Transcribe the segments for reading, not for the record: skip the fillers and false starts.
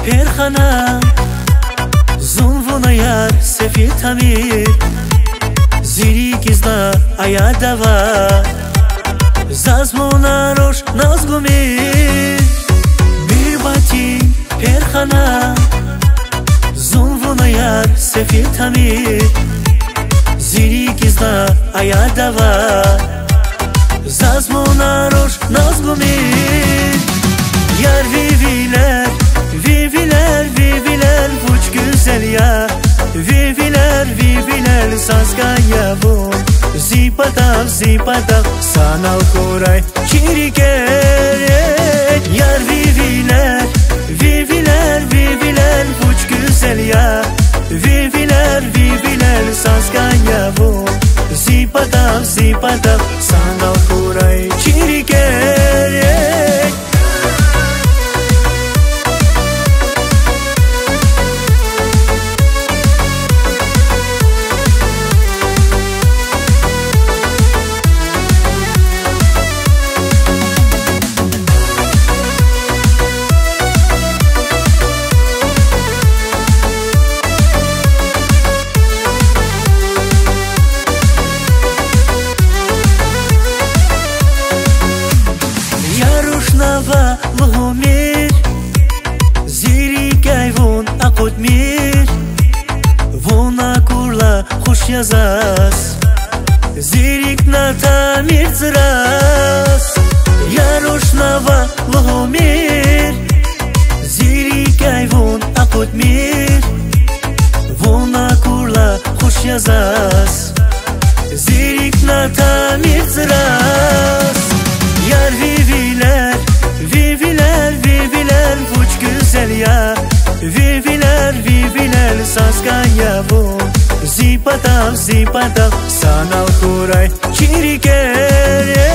پرخانه زنوون یار سفید همیر زیری کزنا ایا دوا زازمونا روش نازگومیر bir bati پرخانه زنوون یار سفید همیر زیری کزنا ایا دوا زازمونا روش نازگومیر yar viviler viviler viviler uç güzel ya viviler viviler saskaya bu zipadav zipadav sanal koray çirikere yar viviler viviler viviler uç güzel ya viviler viviler saskaya bu zipadav zipadav sanal koray çirikere Yarushnawa Luhumir Zirikay vun akutmir Vuna kurla hoş yazas Zirik natamir zras Yarushnawa Luhumir Zirikay vun akutmir Vuna kurla hoş yazas Zirik natamir zras yar viviler, viviler, viviler uç güzel ya viviler, viviler saskaya bu zipadav, zipadav sanal koray çirikere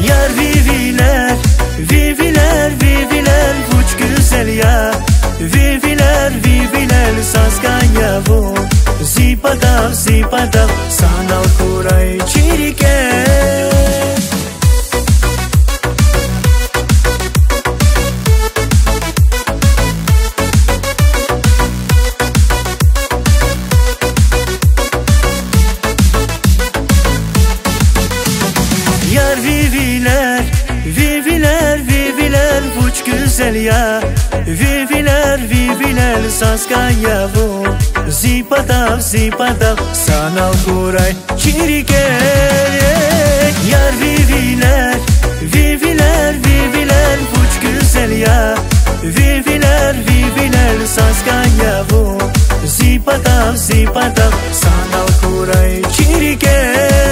yar viviler, viviler, viviler uç güzel ya viviler, viviler saskaya bu zipadav, zipadav sanal koray çirikere yar viviler, viviler, viviler uç güzel ya viviler, viviler saskaya bu zipadav, zipadav sanal koray çirikere yar viviler, viviler, viviler uç güzel ya viviler, viviler saskaya bu zipadav, zipadav sanal koray çirikere